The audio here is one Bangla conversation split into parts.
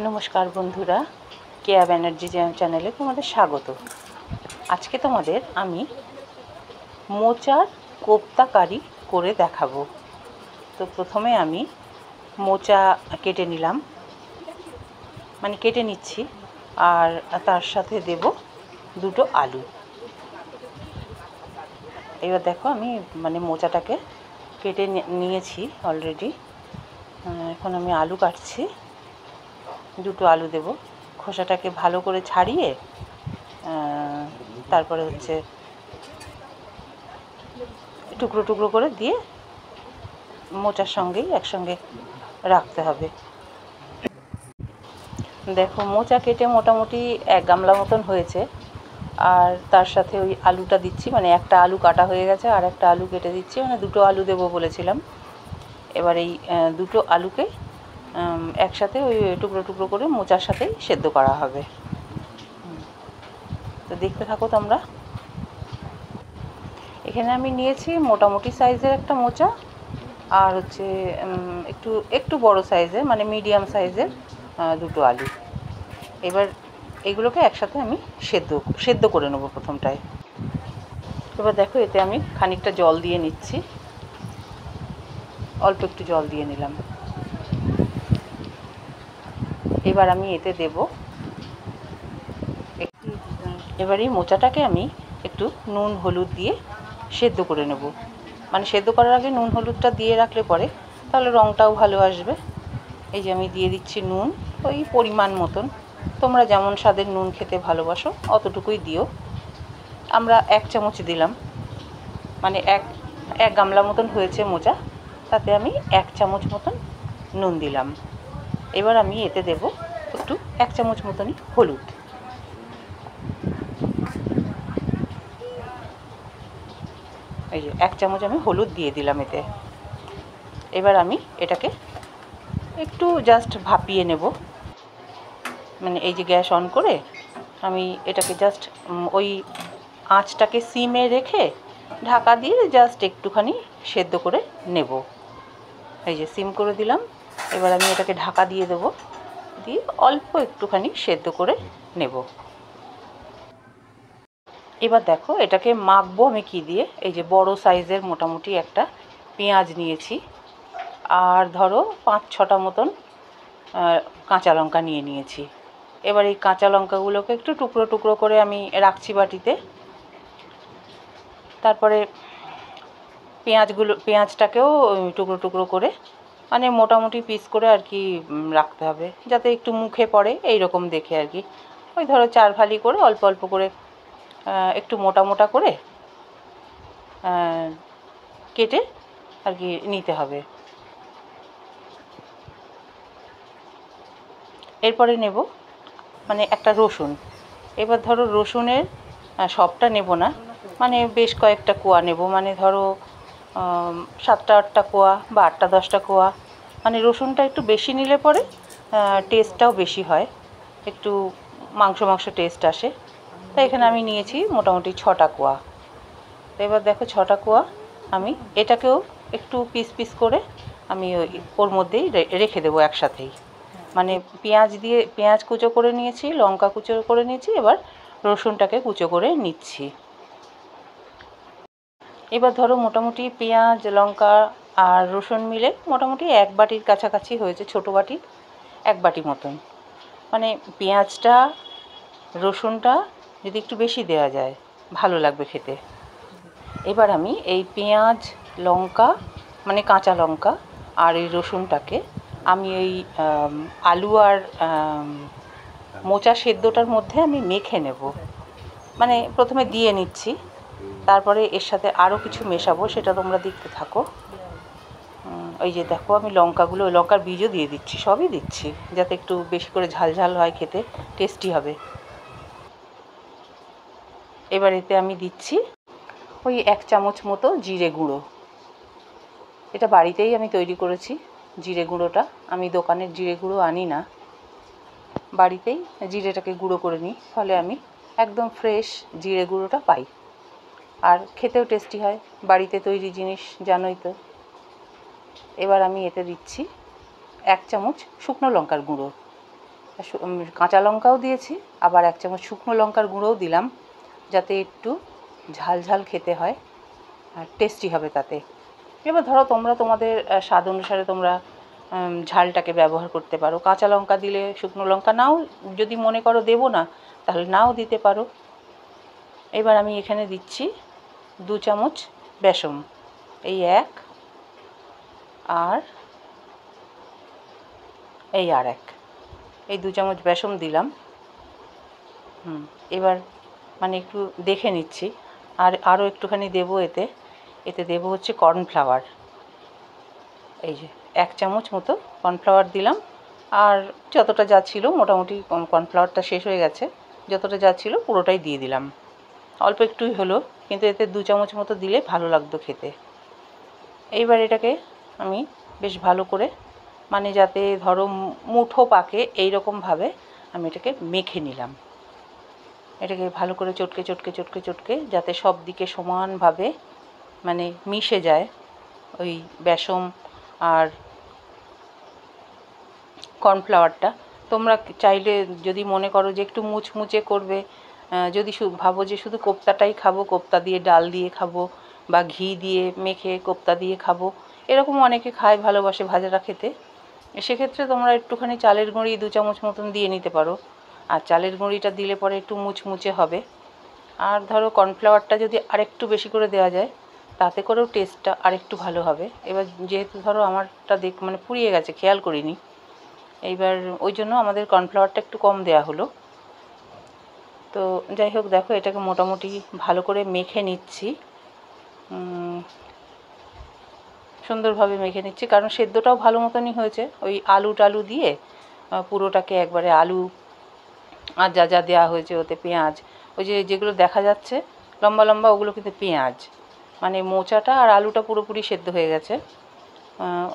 নমস্কার বন্ধুরা, কেয়া ব্যানার্জি চ্যানেলে তোমাদের স্বাগত। আজকে তোমাদের আমি মোচার কোপ্তা কারি করে দেখাবো। তো প্রথমে আমি মোচা কেটে নিলাম, মানে কেটে নিচ্ছি, আর তার সাথে দেব দুটো আলু। এবার দেখো আমি মোচাটাকে কেটে নিয়েছি অলরেডি। এখন আমি আলু কাটছি, দুটো আলু দেব। খোসাটাকে ভালো করে ছাড়িয়ে তারপরে টুকরো টুকরো করে দিয়ে মোচার সঙ্গেই একসঙ্গে রাখতে হবে। দেখো মোচা কেটে মোটামুটি 1 গামলা মতন হয়েছে, আর তার সাথে ওই আলুটা দিচ্ছি, মানে একটা আলু কাটা হয়ে গেছে আর একটা আলু কেটে দিচ্ছি, মানে দুটো আলু দেবো বলেছিলাম। এবার এই দুটো আলুকে একসাথে ওই টুকরো টুকরো করে মোচার সাথেই সেদ্ধ করা হবে। তো দেখতে থাকো তোমরা। এখানে আমি নিয়েছি মোটামুটি সাইজের একটা মোচা, আর একটু একটু বড় সাইজের, মানে মিডিয়াম সাইজের দুটো আলু। এবার এগুলোকে একসাথে আমি সেদ্ধ করে নেবো প্রথমটায়। এবার দেখো এতে আমি খানিকটা জল দিয়ে নিচ্ছি, অল্প একটু জল দিয়ে নিলাম। এবার আমি এতে দেব এবার এই মোচাটাকে আমি একটু নুন হলুদ দিয়ে সেদ্ধ করে নেব। মানে সেদ্ধ করার আগে নুন হলুদটা দিয়ে রাখলে পরে তাহলে রঙটাও ভালো আসবে। এই যে আমি দিয়ে দিচ্ছি নুন, ওই পরিমাণ মতন, তোমরা যেমন স্বাদের নুন খেতে ভালোবাসো অতটুকুই দিও। আমরা 1 চামচ দিলাম, মানে এক গামলা মতন হয়েছে মোচা, তাতে আমি 1 চামচ মতন নুন দিলাম। এবার আমি এতে দেব একটু 1 চামচ মতনই হলুদ। এই যে 1 চামচ আমি হলুদ দিয়ে দিলাম এতে। এবার আমি এটাকে একটু জাস্ট ভাপিয়ে নেব। মানে এই যে গ্যাস অন করে আমি এটাকে জাস্ট ওই আঁচটাকে সিমে রেখে ঢাকা দিয়ে জাস্ট একটুখানি সেদ্ধ করে নেব। এই যে সিম করে দিলাম। এবার আমি এটাকে ঢাকা দিয়ে দেবো, দিয়ে অল্প একটুখানি সেদ্ধ করে নেব। এবার দেখো এটাকে মাখবো আমি কি দিয়ে। এই যে বড় সাইজের মোটামুটি একটা পেঁয়াজ নিয়েছি, আর ধরো 5-6টা মতন কাঁচা লঙ্কা নিয়েছি। এবার এই কাঁচা লঙ্কাগুলোকে একটু টুকরো টুকরো করে আমি রাখছি বাটিতে। তারপরে পেঁয়াজটাকেও টুকরো টুকরো করে, মানে মোটামুটি পিস করে আর কি রাখতে হবে, যাতে একটু মুখে পড়ে এই রকম দেখে আর কি। ওই ধরো 4 ফালি করে অল্প অল্প করে একটু মোটা মোটা করে কেটে আর কি নিতে হবে। এরপরে নেব মানে একটা রসুন। এবার ধরো রসুনের সবটা নেব না, মানে বেশ কয়েকটা কোয়া নেব, মানে ধরো 7-8টা কোয়া বা 8-10টা কোয়া। মানে রসুনটা একটু বেশি নিলে পরে টেস্টটাও বেশি হয়, একটু মাংস টেস্ট আসে। তাই এখানে আমি নিয়েছি মোটামুটি 6টা কোয়া। তো এবার দেখো 6টা কোয়া আমি এটাকেও একটু পিস পিস করে আমি ওর মধ্যেই রেখে দেবো একসাথেই। মানে পেঁয়াজ কুচো করে নিয়েছি, লঙ্কা কুচো করে নিয়েছি, এবার রসুনটাকে কুচো করে নিচ্ছি। এবার ধরো মোটামুটি পেঁয়াজ লঙ্কা আর রসুন মিলে মোটামুটি 1 বাটির কাছাকাছি হয়েছে, ছোটো বাটি 1 বাটি মতন। মানে পেঁয়াজটা রসুনটা যদি একটু বেশি দেওয়া যায় ভালো লাগবে খেতে। এবার আমি এই পেঁয়াজ লঙ্কা, মানে কাঁচা লঙ্কা আর এই রসুনটাকে আমি এই আলু আর মোচা সেদ্ধটার মধ্যে আমি মেখে নেব। মানে প্রথমে দিয়ে নিচ্ছি, তারপরে এর সাথে আরও কিছু মেশাবো, সেটা তোমরা দেখতে থাকো। ওই যে দেখো আমি লঙ্কার বীজও দিয়ে দিচ্ছি, সবই দিচ্ছি, যাতে একটু বেশি করে ঝাল ঝাল হয়, খেতে টেস্টি হবে। এবার এতে আমি দিচ্ছি ওই 1 চামচ মতো জিরে গুঁড়ো। এটা বাড়িতেই আমি তৈরি করেছি জিরে গুঁড়োটা, আমি দোকানের জিরে গুঁড়ো আনি না, বাড়িতেই জিরেটাকে গুঁড়ো করে নিই, ফলে আমি একদম ফ্রেশ জিরে গুঁড়োটা পাই, আর খেতেও টেস্টি হয়, বাড়িতে তৈরি জিনিস জানোই তো। এবার আমি এতে দিচ্ছি 1 চামচ শুকনো লঙ্কার গুঁড়ো। কাঁচা লঙ্কাও দিয়েছি, আবার 1 চামচ শুকনো লঙ্কার গুঁড়োও দিলাম, যাতে একটু ঝাল ঝাল খেতে হয় আর টেস্টি হবে তাতে। এবার ধরো তোমরা তোমাদের স্বাদ অনুসারে তোমরা ঝালটাকে ব্যবহার করতে পারো। কাঁচা লঙ্কা দিলে, শুকনো লঙ্কা নাও যদি মনে করো দেবো না, তাহলে নাও দিতে পারো। এবার আমি এখানে দিচ্ছি 2 চামচ বেসন, এই 1 আর এই আর 1, এই 2 চামচ বেসন দিলাম। এবার মানে একটু দেখে নিচ্ছি, আর আরও একটুখানি দেবো এতে দেবো হচ্ছে কর্নফ্লাওয়ার। এই যে 1 চামচ মতো কর্নফ্লাওয়ার দিলাম, আর যতটা যা ছিল, মোটামুটি কর্নফ্লাওয়ারটা শেষ হয়ে গেছে, যতটা যা ছিল পুরোটাই দিয়ে দিলাম। অল্প একটুই হলো, কিন্তু এতে 2 চামচ মতো দিলে ভালো লাগতো খেতে। এইবার এটাকে আমি বেশ ভালো করে, মানে যাতে ধরো মুঠো পাকে এই রকমভাবে আমি এটাকে মেখে নিলাম। এটাকে ভালো করে চটকে চটকে চটকে চটকে যাতে সব দিকে সমানভাবে মানে মিশে যায় ওই বেসন আর কর্নফ্লাওয়ারটা। তোমরা চাইলে যদি মনে করো যে একটু মুচমুচে করবে, যদি ভাবো যে শুধু কোপ্তাটাই খাবো, কোপ্তা দিয়ে ডাল দিয়ে খাবো বা ঘি দিয়ে মেখে কোপ্তা দিয়ে খাবো, এরকম অনেকে খায়, ভালোবাসে ভাজাটা খেতে, সেক্ষেত্রে তোমরা একটুখানি চালের গুঁড়ি 2 চামচ মতন দিয়ে নিতে পারো। আর চালের গুঁড়িটা দিলে পরে একটু মুচমুচে হবে। আর ধরো কর্নফ্লাওয়ারটা যদি আরেকটু বেশি করে দেওয়া যায়, তাতে করেও টেস্টটা আরেকটু ভালো হবে। এবার যেহেতু ধরো আমারটা মানে পুড়িয়ে গেছে, খেয়াল করিনি, এইবার ওই জন্য আমাদের কর্নফ্লাওয়ারটা একটু কম দেওয়া হলো। তো যাই হোক, দেখো এটাকে মোটামুটি ভালো করে মেখে নিচ্ছি, সুন্দরভাবে মেখে নিচ্ছি, কারণ সেদ্ধটাও ভালো মতনই হয়েছে। ওই আলু টালু দিয়ে পুরোটাকে একবারে, আলু আর যা যা দেওয়া হয়েছে, ওতে পেঁয়াজ, ওই যেগুলো দেখা যাচ্ছে লম্বা লম্বা, ওগুলো কিন্তু পেঁয়াজ, মানে মোচাটা আর আলুটা পুরোপুরি সেদ্ধ হয়ে গেছে।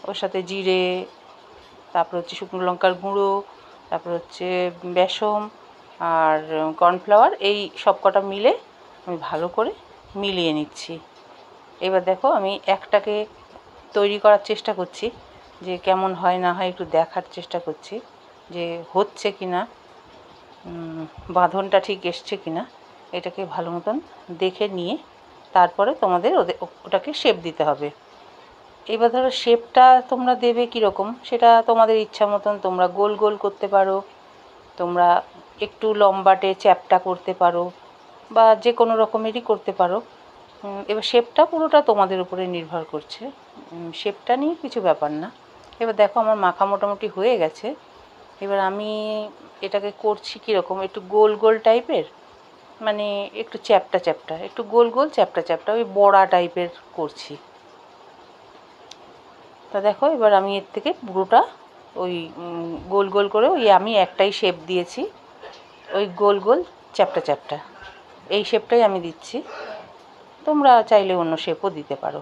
ওর সাথে জিরে, তারপর হচ্ছে শুকনো লঙ্কার গুঁড়ো, তারপর হচ্ছে বেসন আর কর্নফ্লাওয়ার, এই সব কটা মিলে আমি ভালো করে মিলিয়ে নিচ্ছি। এবার দেখো আমি একটাকে তৈরি করার চেষ্টা করছি, যে কেমন হয় না হয় একটু দেখার চেষ্টা করছি যে হচ্ছে কি না, বাঁধনটা ঠিক এসছে কি না, এটাকে ভালো মতন দেখে নিয়ে তারপরে তোমাদের ওটাকে শেপ দিতে হবে। এবার ধরো শেপটা তোমরা দেবে কীরকম, সেটা তোমাদের ইচ্ছা মতন, তোমরা গোল গোল করতে পারো, তোমরা একটু লম্বাটে চ্যাপ্টা করতে পারো, বা যে কোনো রকমেরই করতে পারো। এবার শেপটা পুরোটা তোমাদের উপরে নির্ভর করছে, শেপটা নিয়ে কিছু ব্যাপার না। এবার দেখো আমার মাখা মোটামুটি হয়ে গেছে। এবার আমি এটাকে করছি কীরকম, একটু গোল গোল টাইপের, মানে একটু চ্যাপ্টা চ্যাপ্টা, একটু গোল গোল চ্যাপ্টা চ্যাপ্টা, ওই বড়া টাইপের করছি। তা দেখো এবার আমি এর থেকে পুরোটা ওই গোল গোল করে, ওই আমি একটাই শেপ দিয়েছি, ওই গোল গোল চ্যাপ্টা চ্যাপ্টা, এই শেপটাই আমি দিচ্ছি। তোমরা চাইলে অন্য শেপও দিতে পারো।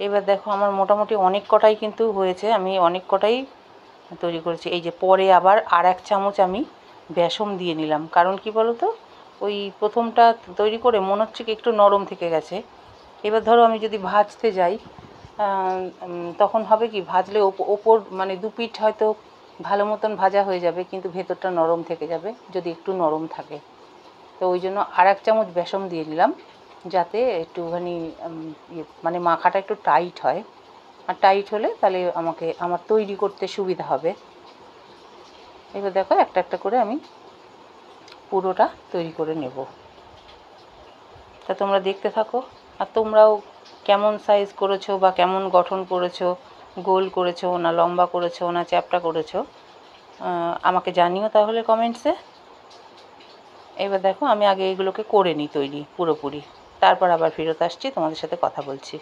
এবার দেখো আমার মোটামুটি অনেক কটাই কিন্তু হয়েছে, আমি অনেক কটাই তৈরি করেছি। এই যে পরে আবার আর 1 চামচ আমি বেসন দিয়ে নিলাম, কারণ কি বলো তো, ওই প্রথমটা তৈরি করে মনে হচ্ছে কি একটু নরম থেকে গেছে। এবার ধরো আমি যদি ভাজতে যাই, তখন হবে কি, ভাজলে ওপর মানে 2 পিঠ হয়তো ভালো মতন ভাজা হয়ে যাবে, কিন্তু ভেতরটা নরম থেকে যাবে যদি একটু নরম থাকে। তো ওই জন্য আর 1 চামচ বেসন দিয়ে নিলাম, যাতে একটুখানি মানে মাখাটা একটু টাইট হয়, আর টাইট হলে তাহলে আমার তৈরি করতে সুবিধা হবে। এবার দেখো একটা একটা করে আমি পুরোটা তৈরি করে নেব। তা তোমরা দেখতে থাকো, আর তোমরাও কেমন সাইজ করেছো বা কেমন গঠন করেছো, গোল করেছো না লম্বা করেছো না চ্যাপ্টা করেছো, আমাকে জানিও তাহলে কমেন্টসে। এবার দেখো আমি আগে এগুলোকে করে নিই তৈরি পুরোপুরি, তারপর আবার ফেরত আসছি, তোমাদের সাথে কথা বলছি।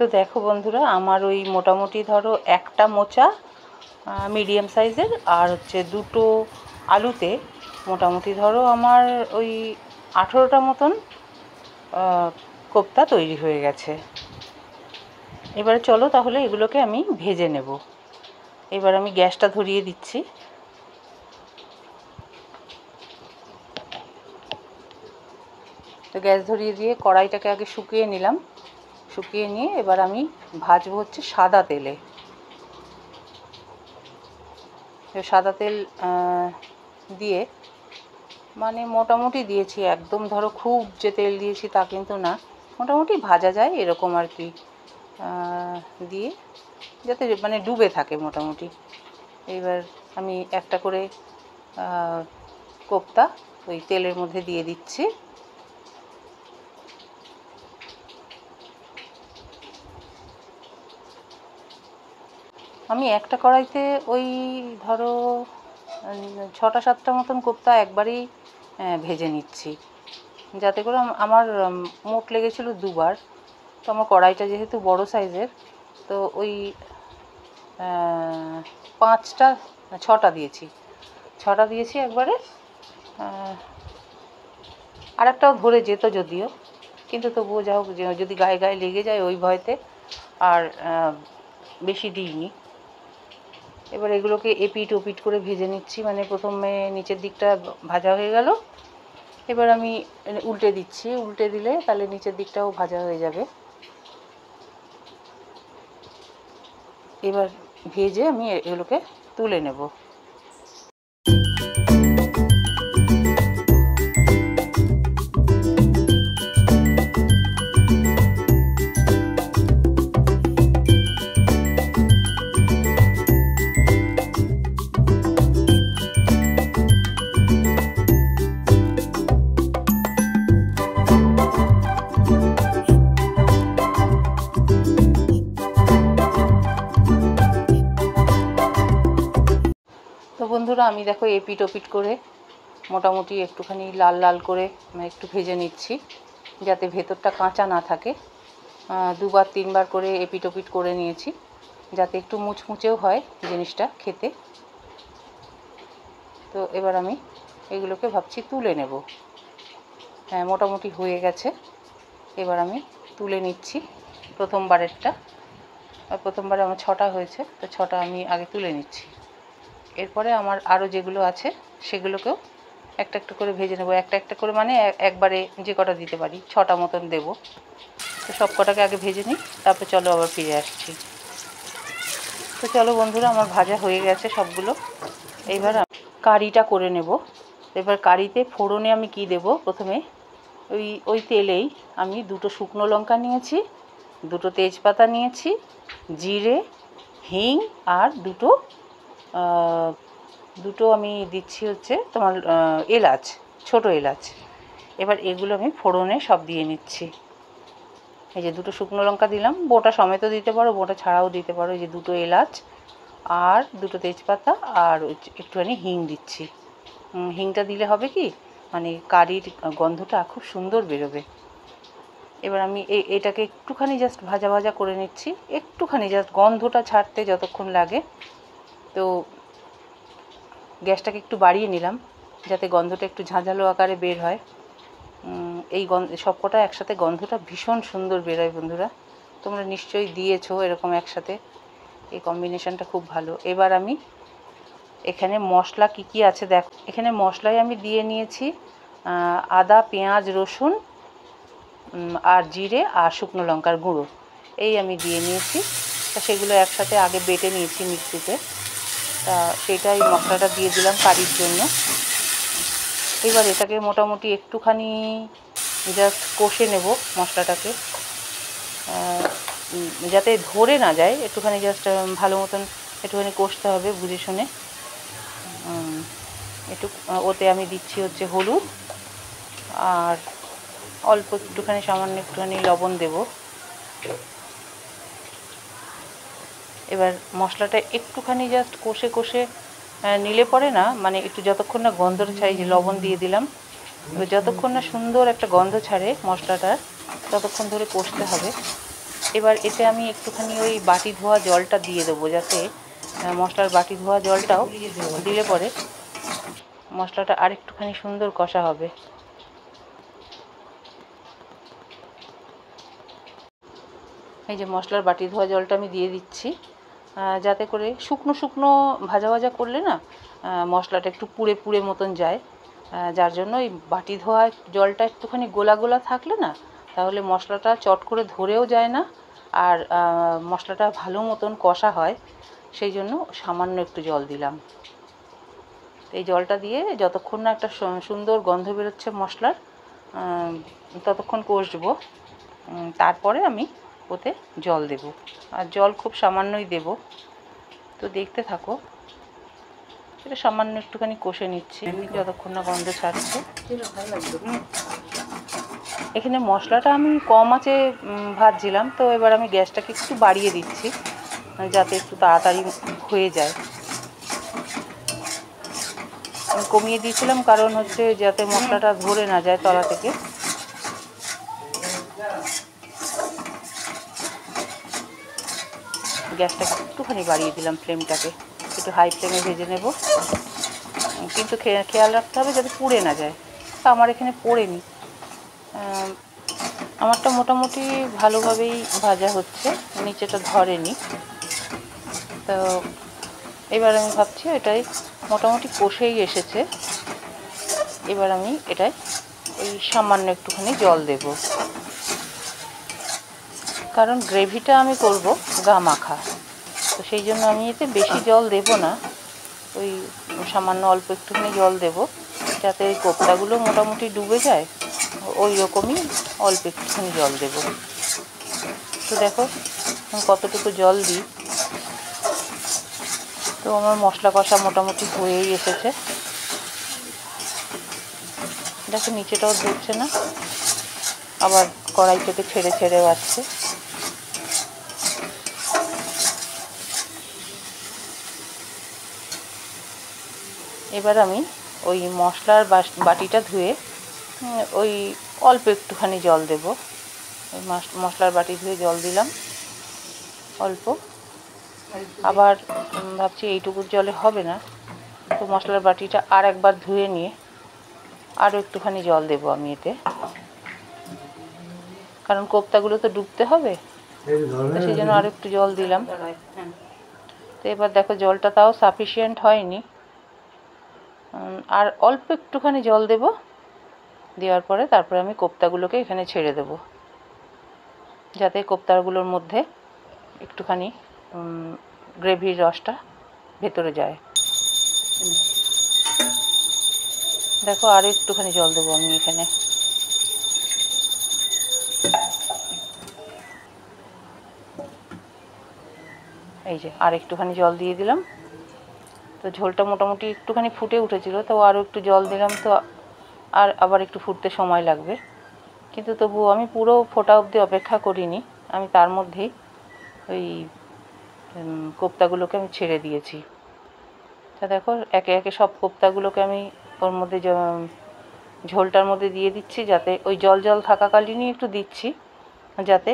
তো দেখো বন্ধুরা, আমার ওই মোটামুটি ধরো একটা মোচা মিডিয়াম সাইজের আর হচ্ছে দুটো আলুতে মোটামুটি ধরো আমার ওই 18টা মতন কোপ্তা তৈরি হয়ে গেছে। এবারে চলো তাহলে এগুলোকে আমি ভেজে নেব। এবার আমি গ্যাসটা ধরিয়ে দিচ্ছি। তো গ্যাস ধরিয়ে দিয়ে কড়াইটাকে আগে শুকিয়ে নিলাম। শুকিয়ে নিয়ে এবার আমি ভাজবো হচ্ছে সাদা তেলে। সাদা তেল দিয়ে মানে মোটামুটি দিয়েছি, একদম ধরো খুব যে তেল দিয়েছি তা কিন্তু না, মোটামুটি ভাজা যায় এরকম আর কি, দিয়ে যাতে মানে ডুবে থাকে মোটামুটি। এবার আমি একটা করে কোপ্তা ওই তেলের মধ্যে দিয়ে দিচ্ছি। আমি একটা কড়াইতে ওই ধরো 6-7টা মতন কোপ্তা একবারেই ভেজে নিচ্ছি, যাতে করে আমার মোট লেগেছিল 2বার। তো আমার কড়াইটা যেহেতু বড় সাইজের, তো ওই 6টা দিয়েছি একবারে। আর একটাও ধরে যেত যদিও, কিন্তু তবুও যা হোক, যদি গায়ে গায়ে লেগে যায় ওই ভয়তে আর বেশি দিইনি। এবার এগুলোকে এপিট ওপিট করে ভেজে নিচ্ছি, মানে প্রথমে নিচের দিকটা ভাজা হয়ে গেল, এবার আমি উল্টে দিচ্ছি। উল্টে দিলে তাহলে নিচের দিকটাও ভাজা হয়ে যাবে। এবার ভেজে আমি এগুলোকে তুলে নেব। তো বন্ধুরা, আমি দেখো এপিট ওপিট করে মোটামুটি একটুখানি লাল লাল করে একটু ভেজে নিচ্ছি, যাতে ভেতরটা কাঁচা না থাকে। 2-3বার করে এপিট ওপিট করে নিয়েছি, যাতে একটু মুচমুচেও হয় জিনিসটা খেতে। তো এবার আমি এগুলোকে ভাবছি তুলে নেব। হ্যাঁ, মোটামুটি হয়ে গেছে। এবার আমি তুলে নিচ্ছি প্রথমবারে আমার 6টা হয়েছে, তো 6টা আমি আগে তুলে নিচ্ছি। এরপরে আমার আরও যেগুলো আছে সেগুলোকেও একটা একটা করে ভেজে নেব। একটা করে মানে একবারে যে কটা দিতে পারি 6টা মতন দেব। তো সব কটাকে আগে ভেজে নিই, তারপর চলো আবার ফিরে আসছি। তো চলো বন্ধুরা, আমার ভাজা হয়ে গেছে সবগুলো। এইবার কারিটা করে নেব। এবার কারিতে ফোড়নে আমি কি দেব, প্রথমে ওই তেলেই আমি 2টো শুকনো লঙ্কা নিয়েছি, 2টো তেজপাতা নিয়েছি, জিরে, হিং আর দুটো আমি দিচ্ছি হচ্ছে তোমার এলাচ, ছোট এলাচ। এবার এগুলো আমি ফোড়নে সব দিয়ে নিচ্ছি। এই যে 2টো শুকনো লঙ্কা দিলাম, বোটা সমেতও দিতে পারো, বোটা ছাড়াও দিতে পারো। এই যে 2টো এলাচ আর 2টো তেজপাতা আর একটুখানি হিং দিচ্ছি। হিংটা দিলে হবে কি, মানে কারির গন্ধটা খুব সুন্দর বেরোবে। এবার আমি এটাকে একটুখানি জাস্ট ভাজা ভাজা করে নিচ্ছি, একটুখানি জাস্ট গন্ধটা ছাড়তে যতক্ষণ লাগে। তো গ্যাসটাকে একটু বাড়িয়ে নিলাম, যাতে গন্ধটা একটু ঝাঁঝালো আকারে বের হয়। এই সবকটা একসাথে গন্ধটা ভীষণ সুন্দর বেরোয় বন্ধুরা, তোমরা নিশ্চয়ই দিয়েছো এরকম একসাথে, এই কম্বিনেশনটা খুব ভালো। এবার আমি এখানে মশলা কি আছে দেখো, এখানে মশলায় আমি দিয়ে নিয়েছি আদা, পেঁয়াজ, রসুন আর জিরে আর শুকনো লঙ্কার গুঁড়ো, এই আমি দিয়ে নিয়েছি। তা সেগুলো একসাথে আগে বেটে নিয়েছি মিক্সিতে। তা সেটাই মশলাটা দিয়ে দিলাম কারির জন্য। এবার এটাকে মোটামুটি একটুখানি জাস্ট কষে নেব মশলাটাকে, যাতে ধরে না যায়, একটুখানি জাস্ট ভালো মতন একটুখানি কষতে হবে বুঝে শুনে। ওতে আমি দিচ্ছি হচ্ছে হলুদ আর অল্প সামান্য একটুখানি লবণ দেব। এবার মশলাটা একটুখানি জাস্ট কষে নিলে পরে না, মানে একটু যতক্ষণ না গন্ধটা ছাড়ে, যে লবণ দিয়ে দিলাম, এবার যতক্ষণ না সুন্দর একটা গন্ধ ছাড়ে মশলাটার, ততক্ষণ ধরে কষতে হবে। এবার এতে আমি একটুখানি ওই বাটি ধোয়া জলটা দিয়ে দেবো, যাতে মশলার বাটি ধোয়া জলটাও দিলে পরে মশলাটা আরেকটুখানি সুন্দর কষা হবে। এই যে মশলার বাটি ধোয়া জলটা আমি দিয়ে দিচ্ছি, যাতে করে শুকনো শুকনো ভাজা ভাজা করলে না মশলাটা একটু পুড়ে পুড়ে মতন যায়, যার জন্য এই বাটি ধোয়া জলটা একটুখানি গোলা গোলা থাকলে না তাহলে মশলাটা চট করে ধরেও যায় না, আর মশলাটা ভালো মতন কষা হয়। সেই জন্য সামান্য একটু জল দিলাম। এই জলটা দিয়ে যতক্ষণ না একটা সুন্দর গন্ধ বেরোচ্ছে মশলার, ততক্ষণ কষবো। তারপরে আমি ওতে জল দেব, আর জল খুব সামান্যই দেব। তো দেখতে থাকো, এটা সামান্য একটুখানি কষে নিচ্ছি যতক্ষণ না গন্ধ ছাড়ছে। এখানে মশলাটা আমি কম আঁচে ভাজছিলাম, তো এবার আমি গ্যাসটাকে একটু বাড়িয়ে দিচ্ছি যাতে একটু তাড়াতাড়ি হয়ে যায়। আমি কমিয়ে দিয়েছিলাম কারণ হচ্ছে যাতে মশলাটা ধরে না যায় তলা থেকে। গ্যাসটাকে একটুখানি বাড়িয়ে দিলাম, ফ্লেমটাকে একটু হাই ফ্লেমে ভেজে নেব, কিন্তু খেয়াল রাখতে হবে যাতে পুড়ে না যায়। তা আমার এখানে পোড়েনি, আমারটা মোটামুটি ভালোভাবেই ভাজা হচ্ছে, নিচেটা ধরেনি। তো এবার আমি ভাবছি এটাই মোটামুটি কষেই এসেছে। এবার আমি এটাই ওই সামান্য একটুখানি জল দেব, কারণ গ্রেভিটা আমি করব গা মাখা, তো সেই জন্য আমি এতে বেশি জল দেব না, ওই সামান্য অল্প একটুখানি জল দেব যাতে এই কোপ্তাগুলো মোটামুটি ডুবে যায়, ওই রকমই অল্প একটুখানি জল দেব। তো দেখো আমি কতটুকু জল দিই। তো আমার মশলা কষা মোটামুটি হয়েই এসেছে। দেখো নিচেটাও ধরছে না, আবার কড়াই থেকে ছেড়ে ছেড়েও আসছে। এবার আমি ওই মশলার বাটিটা ধুয়ে ওই অল্প একটুখানি জল দেব। ওই মশলার বাটি ধুয়ে জল দিলাম অল্প। আবার ভাবছি এইটুকু জলে হবে না, তো মশলার বাটিটা আর একবার ধুয়ে নিয়ে আরও একটুখানি জল দেব আমি এতে, কারণ কোপ্তাগুলো তো ডুবতে হবে, তো সেই জন্য আরও একটু জল দিলাম। তো এবার দেখো জলটা তাও সাফিসিয়েন্ট হয়নি, আর অল্প একটুখানি জল দেব। দেওয়ার পরে তারপরে আমি কোপ্তাগুলোকে এখানে ছেড়ে দেব, যাতে কোপ্তাগুলোর মধ্যে একটুখানি গ্রেভির রসটা ভেতরে যায়। দেখো আরও একটুখানি জল দেবো আমি এখানে। এই যে আর একটুখানি জল দিয়ে দিলাম। তো ঝোলটা মোটামুটি একটুখানি ফুটে উঠেছিল, তো আরও একটু জল দিলাম, তো আর আবার একটু ফুটতে সময় লাগবে, কিন্তু তবুও আমি পুরো ফোটা অবধি অপেক্ষা করিনি, আমি তার মধ্যেই ওই কোপ্তাগুলোকে আমি ছেড়ে দিয়েছি। তা দেখো একে একে সব কোপ্তাগুলোকে আমি ওর মধ্যে ঝোলটার মধ্যে দিয়ে দিচ্ছি, যাতে ওই জল জল থাকাকালীনই একটু দিচ্ছি যাতে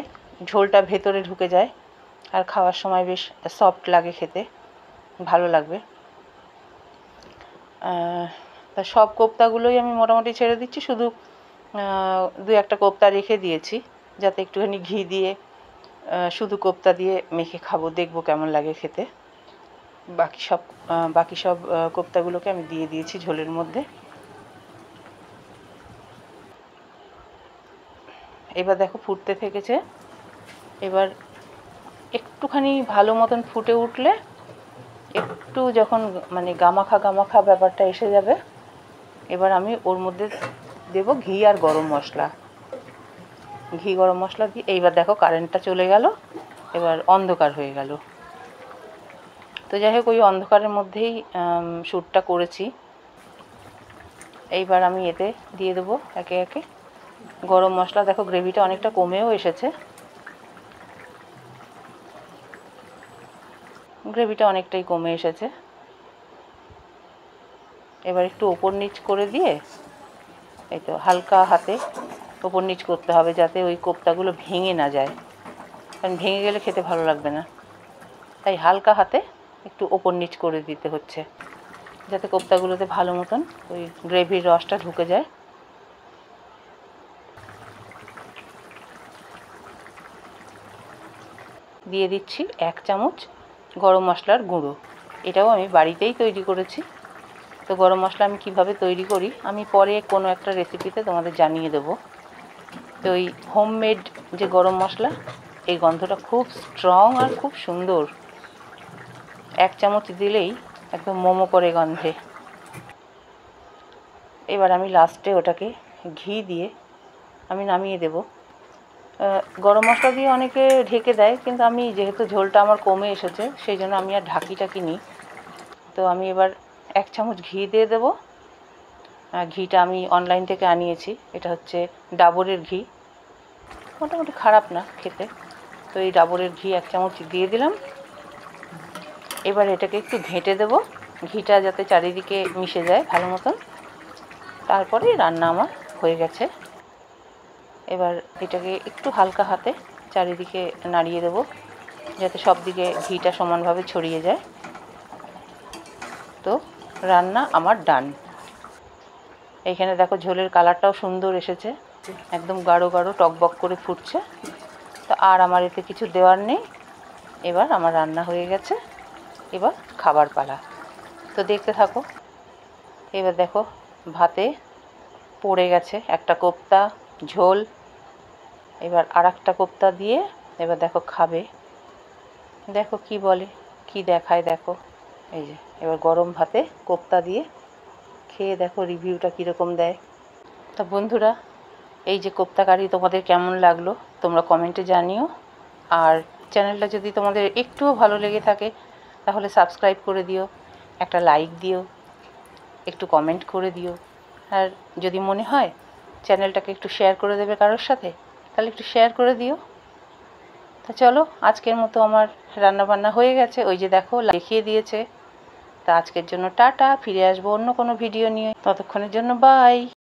ঝোলটা ভেতরে ঢুকে যায় আর খাওয়ার সময় বেশ সফট লাগে, খেতে ভালো লাগবে। তা সব কোপ্তাগুলোই আমি মোটামুটি ছেড়ে দিচ্ছি, শুধু দু একটা কোপ্তা রেখে দিয়েছি যাতে একটুখানি ঘি দিয়ে শুধু কোপ্তা দিয়ে মেখে খাবো, দেখবো কেমন লাগে খেতে। বাকি সব কোপ্তাগুলোকে আমি দিয়ে দিয়েছি ঝোলের মধ্যে। এবার দেখো ফুটতে থেকেছে, এবার একটুখানি ভালো মতন ফুটে উঠলে, একটু যখন মানে গামাখা গামাখা ব্যাপারটা এসে যাবে, এবার আমি ওর মধ্যে দেব ঘি আর গরম মশলা। ঘি গরম মশলা দিয়ে এইবার দেখো কারেন্টটা চলে গেল, এবার অন্ধকার হয়ে গেল। তো যাই হোক ওই অন্ধকারের মধ্যেই শ্যুটটা করেছি। এইবার আমি এতে দিয়ে দেবো একে একে গরম মশলা। দেখো গ্রেভিটা অনেকটা কমেও এসেছে, গ্রেভিটা অনেকটাই কমে এসেছে। এবার একটু ওপর নিচ করে দিয়ে, এই তো হালকা হাতে ওপর নিচ করতে হবে যাতে ওই কোপ্তাগুলো ভেঙে না যায়। কারণ ভেঙে গেলে খেতে ভালো লাগবে না। তাই হালকা হাতে একটু ওপর নিচ করে দিতে হচ্ছে, যাতে কোপ্তাগুলোতে ভালো মতন ওই গ্রেভির রসটা ঢুকে যায়। দিয়ে দিচ্ছি 1 চামচ গরম মশলার গুঁড়ো। এটাও আমি বাড়িতেই তৈরি করেছি। তো গরম মশলা আমি কীভাবে তৈরি করি আমি পরে কোনো একটা রেসিপিতে তোমাদের জানিয়ে দেবো। তো ওই হোমমেড যে গরম মশলা, এই গন্ধটা খুব স্ট্রং আর খুব সুন্দর। 1 চামচ দিলেই একদম মোমো করে গন্ধে। এবার আমি লাস্টে ওটাকে ঘি দিয়ে আমি নামিয়ে দেব। গরম মশলা দিয়ে অনেকে ঢেকে দেয়, কিন্তু আমি যেহেতু ঝোলটা আমার কমে এসেছে সেই জন্য আমি আর ঢাকিটাকি নিই। তো আমি এবার 1 চামচ ঘি দিয়ে দেবো। ঘিটা আমি অনলাইন থেকে আনিয়েছি, এটা হচ্ছে ডাবরের ঘি, মোটামুটি খারাপ না খেতে। তো এই ডাবরের ঘি 1 চামচ দিয়ে দিলাম। এবার এটাকে একটু ঘেঁটে দেব, ঘিটা যাতে চারিদিকে মিশে যায় ভালো মতন। তারপরে রান্না আমার হয়ে গেছে। এবার এটাকে একটু হালকা হাতে চারিদিকে নাড়িয়ে দেব, যাতে সব দিকে ঘিটা সমানভাবে ছড়িয়ে যায়। তো রান্না আমার ডান। এইখানে দেখো ঝোলের কালারটাও সুন্দর এসেছে, একদম গাঢ় গাঢ় টকবক করে ফুটছে। তো আর আমার এতে কিছু দেওয়ার নেই। এবার আমার রান্না হয়ে গেছে, এবার খাবার পালা। তো দেখতে থাকো। এবার দেখো ভাতে পড়ে গেছে একটা কোপ্তা ঝোল। এবার আর একটা কোপ্তা দিয়ে এবার দেখো খাবে, দেখো কি বলে, কি দেখায় দেখো। এই যে এবার গরম ভাতে কোপ্তা দিয়ে খেয়ে দেখো রিভিউটা কীরকম দেয়। তা বন্ধুরা, এই যে কোপ্তা কারি তোমাদের কেমন লাগলো তোমরা কমেন্টে জানিও। আর চ্যানেলটা যদি তোমাদের একটুও ভালো লেগে থাকে তাহলে সাবস্ক্রাইব করে দিও, একটা লাইক দিও, একটু কমেন্ট করে দিও। আর যদি মনে হয় চ্যানেলটাকে একটু শেয়ার করে দেবে কারোর সাথে, তাহলে একটু শেয়ার করে দিও। তা চলো, আজকের মতো আমার রান্নাবান্না হয়ে গেছে, ওই যে দেখো দেখিয়ে দিয়েছে। তা আজকের জন্য টাটা, ফিরে আসবো অন্য কোনো ভিডিও নিয়ে। ততক্ষণের জন্য বাই।